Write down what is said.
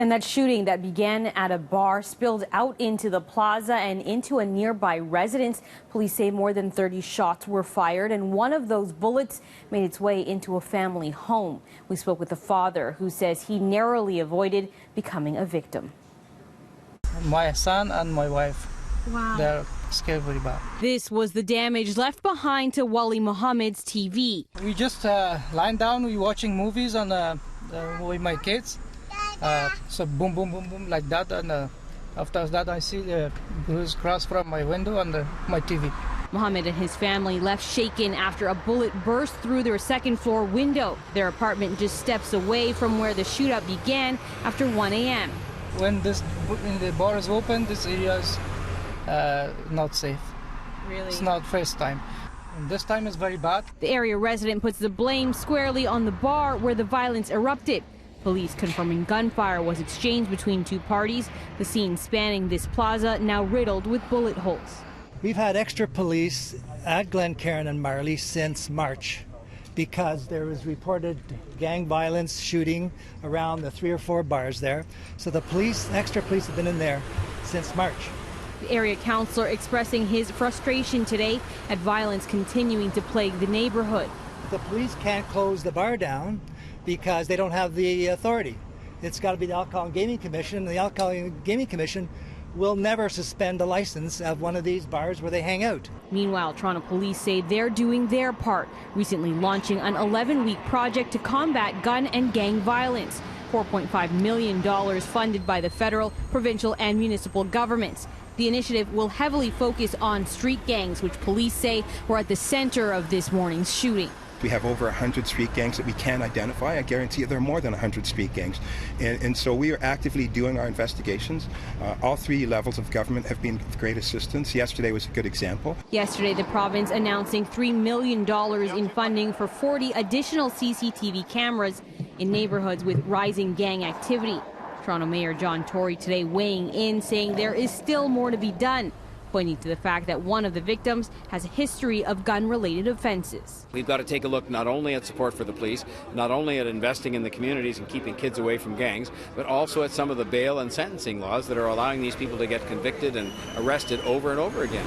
And that shooting that began at a bar spilled out into the plaza and into a nearby residence. Police say more than 30 shots were fired, and one of those bullets made its way into a family home. We spoke with the father, who says he narrowly avoided becoming a victim. My son and my wife, wow, they're scared very bad. This was the damage left behind to Wali Muhammad's TV. We just lying down, we watching movies on with my kids. So boom, boom, boom, boom, like that, and after that I see the bruise cross from my window and my TV. Muhammad and his family left shaken after a bullet burst through their second-floor window. Their apartment just steps away from where the shootout began after 1 a.m. When the bar is open, this area is not safe. Really? It's not first time. And this time is very bad. The area resident puts the blame squarely on the bar where the violence erupted. Police confirming gunfire was exchanged between two parties. The scene spanning this plaza now riddled with bullet holes. We've had extra police at Glencairn and Marley since March because there was reported gang violence shooting around the 3 or 4 bars there. So the extra police have been in there since March. The area councillor expressing his frustration today at violence continuing to plague the neighborhood. The police can't close the bar down because they don't have the authority. It's got to be the Alcohol and Gaming Commission, and the Alcohol and Gaming Commission will never suspend a license of one of these bars where they hang out. Meanwhile, Toronto police say they're doing their part, recently launching an 11-week project to combat gun and gang violence. $4.5 million funded by the federal, provincial and municipal governments. The initiative will heavily focus on street gangs, which police say were at the center of this morning's shooting. We have over 100 street gangs that we can identify. I guarantee you there are more than 100 street gangs. And so we are actively doing our investigations. All 3 levels of government have been of great assistance. Yesterday was a good example. Yesterday, the province announcing $3 million in funding for 40 additional CCTV cameras in neighborhoods with rising gang activity. Toronto Mayor John Tory today weighing in, saying there is still more to be done, pointing to the fact that one of the victims has a history of gun-related offenses. We've got to take a look not only at support for the police, not only at investing in the communities and keeping kids away from gangs, but also at some of the bail and sentencing laws that are allowing these people to get convicted and arrested over and over again.